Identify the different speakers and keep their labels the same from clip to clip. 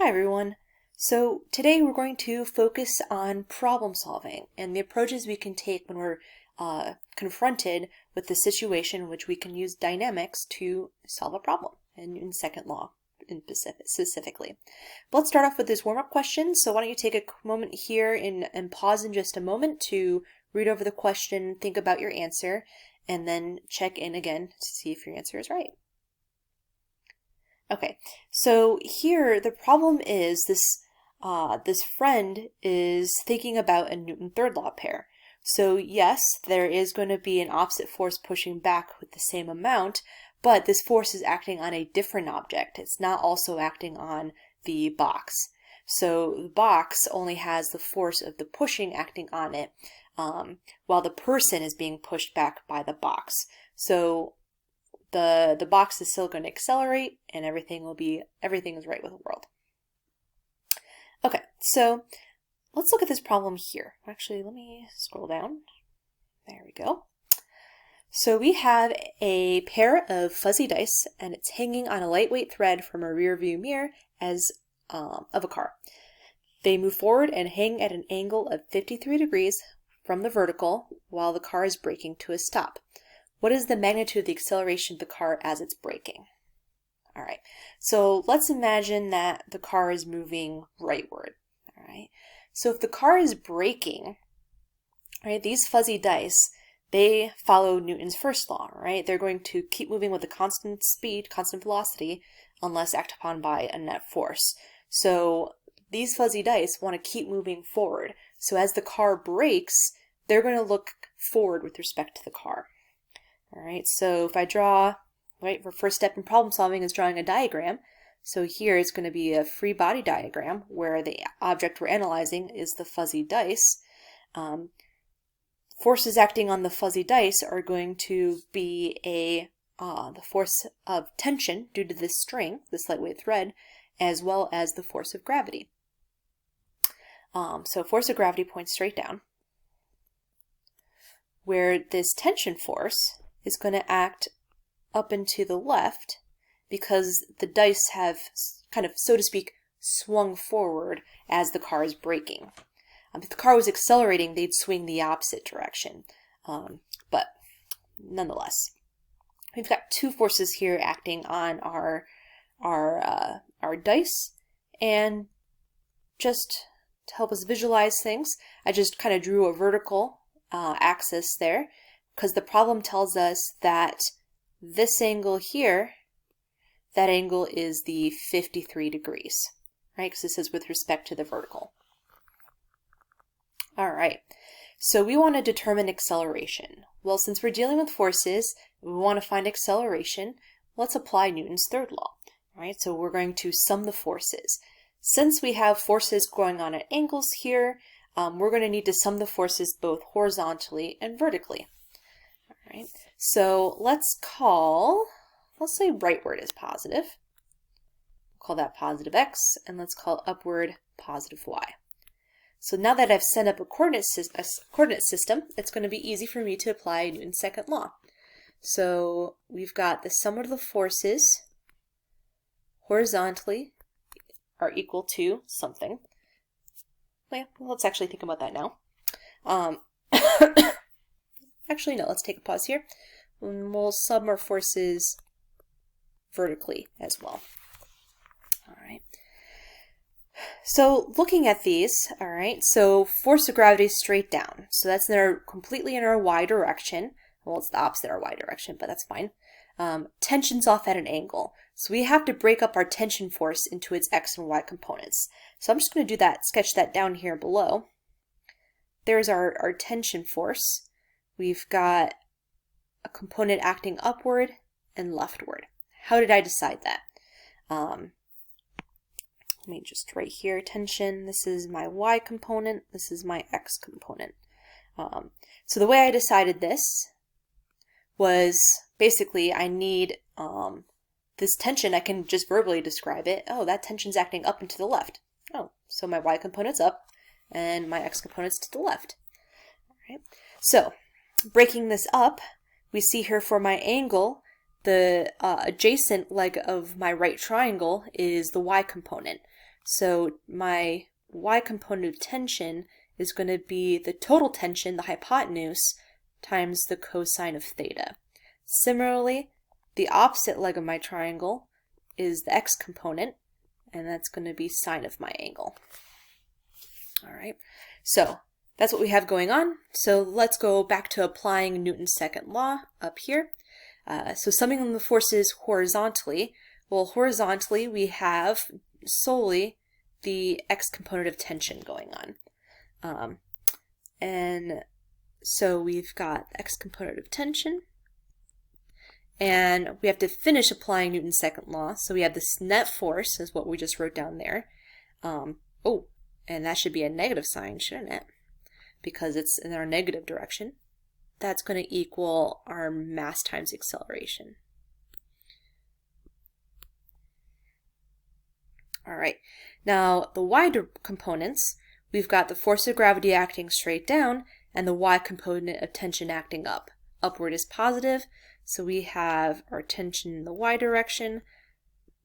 Speaker 1: Hi everyone. So today we're going to focus on problem solving and the approaches we can take when we're confronted with the situation in which we can use dynamics to solve a problem, and in second law specifically. But let's start off with this warm-up question. So why don't you take a moment here and pause in just a moment to read over the question, think about your answer, and then check in again to see if your answer is right. Okay, so here the problem is this friend is thinking about a Newton third law pair. So yes, there is going to be an opposite force pushing back with the same amount, but this force is acting on a different object. It's not also acting on the box. So the box only has the force of the pushing acting on it, while the person is being pushed back by the box. So the box is still going to accelerate and everything is right with the world. Okay, so let's look at this problem here. Actually, let me scroll down. There we go. So we have a pair of fuzzy dice and it's hanging on a lightweight thread from a rear view mirror of a car. They move forward and hang at an angle of 53 degrees from the vertical while the car is braking to a stop. What is the magnitude of the acceleration of the car as it's braking? All right, so let's imagine that the car is moving rightward. All right, so if the car is braking, right, these fuzzy dice, they follow Newton's first law, right? They're going to keep moving with a constant speed, constant velocity, unless acted upon by a net force. So these fuzzy dice want to keep moving forward. So as the car brakes, they're going to look forward with respect to the car. All right, so if I draw, right, the first step in problem solving is drawing a diagram. So here it's going to be a free body diagram where the object we're analyzing is the fuzzy dice. Forces acting on the fuzzy dice are going to be the force of tension due to this string, this lightweight thread, as well as the force of gravity. So force of gravity points straight down, where this tension force is going to act up and to the left because the dice have kind of, so to speak, swung forward as the car is braking. If the car was accelerating, they'd swing the opposite direction. But nonetheless, we've got two forces here acting on our dice, and just to help us visualize things, I just kind of drew a vertical axis there, because the problem tells us that this angle here, that angle is the 53 degrees, right? Because this is with respect to the vertical. All right, so we want to determine acceleration. Well, since we're dealing with forces, we want to find acceleration. Let's apply Newton's third law, right? So we're going to sum the forces. Since we have forces going on at angles here, we're going to need to sum the forces both horizontally and vertically. All right, so let's say rightward is positive. We'll call that positive x, and let's call upward positive y. So now that I've set up a coordinate system, it's going to be easy for me to apply Newton's second law. So we've got the sum of the forces horizontally are equal to something. Well, let's actually think about that now. Actually, no, let's take a pause here. And we'll sum our forces vertically as well. All right. So looking at these, all right, so force of gravity is straight down. So that's completely in our y direction. Well, it's the opposite of our y direction, but that's fine. Tension's off at an angle. So we have to break up our tension force into its x and y components. So I'm just going to do that, sketch that down here below. There's our tension force. We've got a component acting upward and leftward. How did I decide that? Let me just right here, tension, this is my y component, this is my x component. So the way I decided this was basically I need this tension, I can just verbally describe it. Oh, that tension's acting up and to the left. Oh, so my y component's up and my x component's to the left. All right. So breaking this up, we see here for my angle, the adjacent leg of my right triangle is the y component. So my y component of tension is going to be the total tension, the hypotenuse, times the cosine of theta. Similarly, the opposite leg of my triangle is the x component, and that's going to be sine of my angle. All right, so that's what we have going on. So let's go back to applying Newton's second law up here. So summing the forces horizontally. Well, horizontally we have solely the x component of tension going on. And so we've got x component of tension, and we have to finish applying Newton's second law. So we have this net force is what we just wrote down there. Oh, and that should be a negative sign, shouldn't it? Because it's in our negative direction. That's going to equal our mass times acceleration. All right, now the y components, we've got the force of gravity acting straight down and the y component of tension acting up. Upward is positive, so we have our tension in the y direction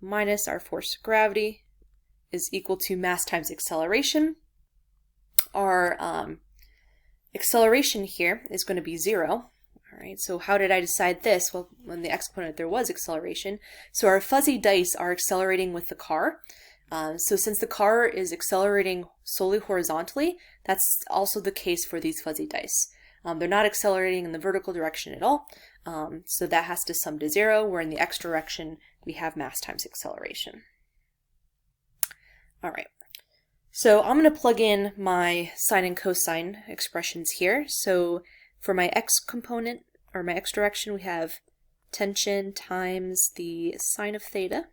Speaker 1: minus our force of gravity is equal to mass times acceleration. Our acceleration here is going to be 0. All right, so how did I decide this? Well, when the exponent there was acceleration. So our fuzzy dice are accelerating with the car. So since the car is accelerating solely horizontally, that's also the case for these fuzzy dice. They're not accelerating in the vertical direction at all, so that has to sum to 0, where in the x direction we have mass times acceleration. All right. So I'm going to plug in my sine and cosine expressions here. So for my x component, or my x direction, we have tension times the sine of theta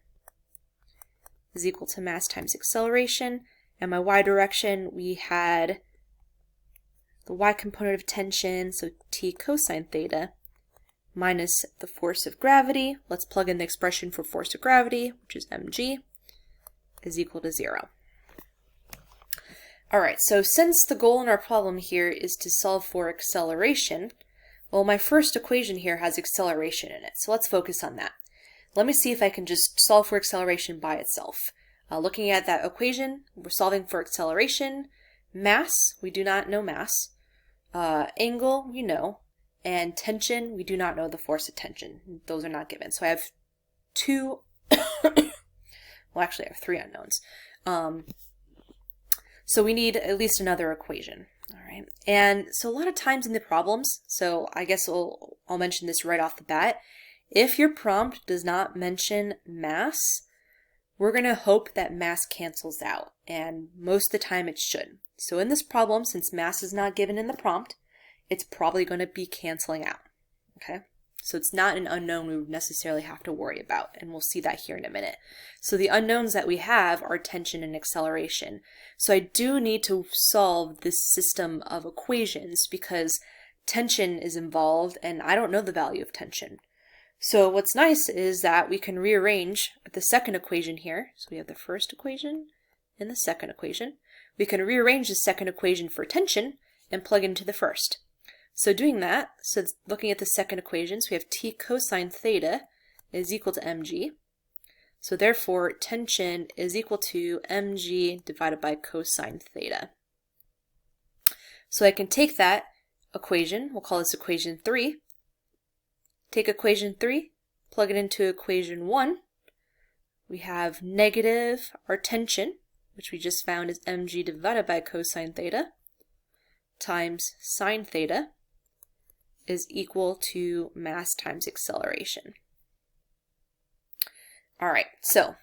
Speaker 1: is equal to mass times acceleration. And my y direction, we had the y component of tension, so t cosine theta, minus the force of gravity. Let's plug in the expression for force of gravity, which is mg, is equal to 0. All right, so since the goal in our problem here is to solve for acceleration, well, my first equation here has acceleration in it, so let's focus on that. Let me see if I can just solve for acceleration by itself. Looking at that equation, we're solving for acceleration. Mass, we do not know mass. Angle, we know. And tension, we do not know the force of tension. Those are not given. So I have two, well, actually I have 3 unknowns. So we need at least another equation. All right. And so a lot of times in the problems, so I guess I'll mention this right off the bat, if your prompt does not mention mass, we're going to hope that mass cancels out, and most of the time it should. So in this problem, since mass is not given in the prompt, it's probably going to be canceling out. Okay? So it's not an unknown we would necessarily have to worry about, and we'll see that here in a minute. So the unknowns that we have are tension and acceleration. So I do need to solve this system of equations because tension is involved, and I don't know the value of tension. So what's nice is that we can rearrange the second equation here. So we have the first equation and the second equation. We can rearrange the second equation for tension and plug into the first. So doing that, so looking at the second equation, so we have t cosine theta is equal to mg. So therefore, tension is equal to mg divided by cosine theta. So I can take that equation, we'll call this equation 3, take equation 3, plug it into equation 1. We have negative our tension, which we just found is mg divided by cosine theta, times sine theta, is equal to mass times acceleration. All right, so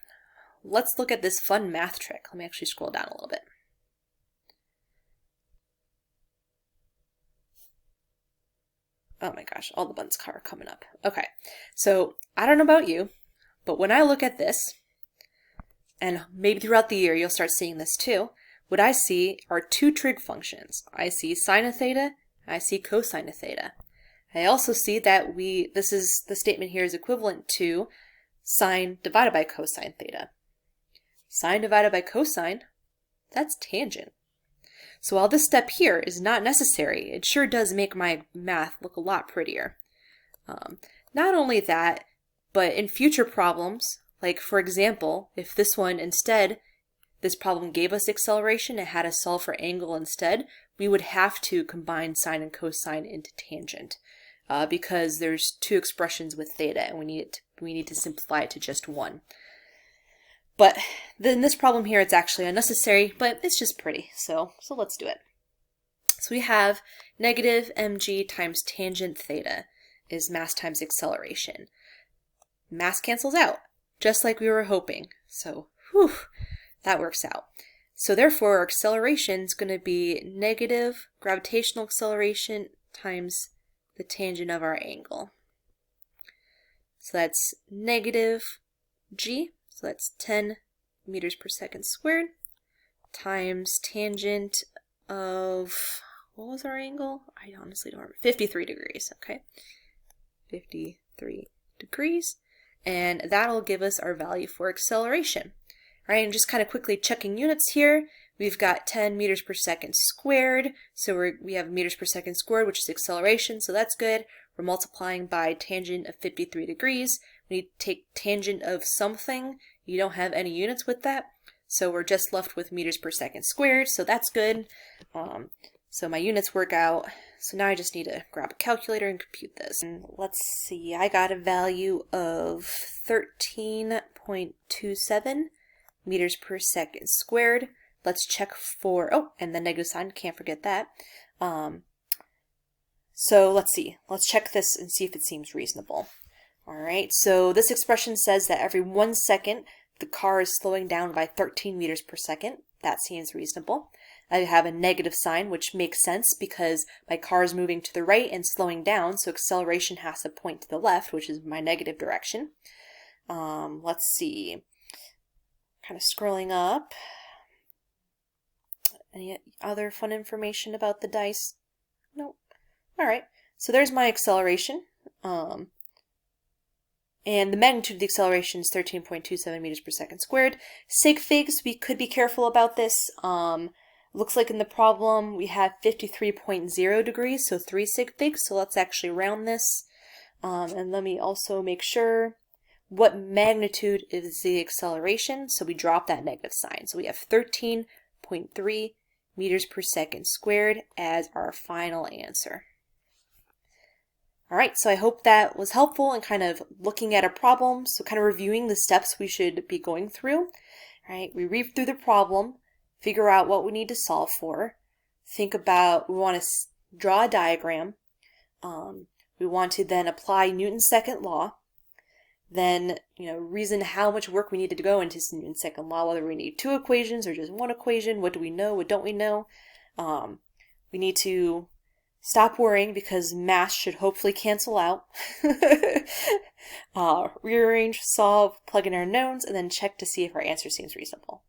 Speaker 1: let's look at this fun math trick. Let me actually scroll down a little bit. Oh my gosh, all the buttons are coming up. Okay, so I don't know about you, but when I look at this, and maybe throughout the year you'll start seeing this too, what I see are 2 trig functions. I see sine of theta, I see cosine of theta. I also see that the statement here is equivalent to sine divided by cosine theta. Sine divided by cosine, that's tangent. So while this step here is not necessary, it sure does make my math look a lot prettier. Not only that, but in future problems, like for example, if this one instead this problem gave us acceleration and had us solve for angle instead, we would have to combine sine and cosine into tangent because there's two expressions with theta and we need to simplify it to just one. But in this problem here, it's actually unnecessary, but it's just pretty, so let's do it. So we have negative mg times tangent theta is mass times acceleration. Mass cancels out, just like we were hoping. So, whew, that works out. So therefore, our acceleration is going to be negative gravitational acceleration times the tangent of our angle. So that's negative g, so that's 10 meters per second squared, times tangent of, what was our angle? I honestly don't remember. 53 degrees, okay? 53 degrees. And that'll give us our value for acceleration. All right, and just kind of quickly checking units here, we've got 10 meters per second squared. So we have meters per second squared, which is acceleration, so that's good. We're multiplying by tangent of 53 degrees. We need to take tangent of something. You don't have any units with that. So we're just left with meters per second squared, so that's good. So my units work out. So now I just need to grab a calculator and compute this. And let's see, I got a value of 13.27 meters per second squared. Let's check for, oh, and the negative sign, can't forget that. So let's see, let's check this and see if it seems reasonable. All right, so this expression says that every 1 second, the car is slowing down by 13 meters per second. That seems reasonable. I have a negative sign, which makes sense because my car is moving to the right and slowing down, so acceleration has to point to the left, which is my negative direction. Let's see. Kind of scrolling up. Any other fun information about the dice? Nope. All right. So there's my acceleration. And the magnitude of the acceleration is 13.27 meters per second squared. Sig figs, we could be careful about this. Looks like in the problem we have 53.0 degrees, so 3 sig figs. So let's actually round this. And let me also make sure what magnitude is the acceleration. So we drop that negative sign. So we have 13.3 meters per second squared as our final answer. All right, so I hope that was helpful in kind of looking at a problem, so kind of reviewing the steps we should be going through. All right, we read through the problem, figure out what we need to solve for, think about, we want to draw a diagram, we want to then apply Newton's second law, then reason how much work we need to go into Newton's second law, whether we need 2 equations or just 1 equation, what do we know, what don't we know. We need to stop worrying because mass should hopefully cancel out. Rearrange, solve, plug in our knowns, and then check to see if our answer seems reasonable.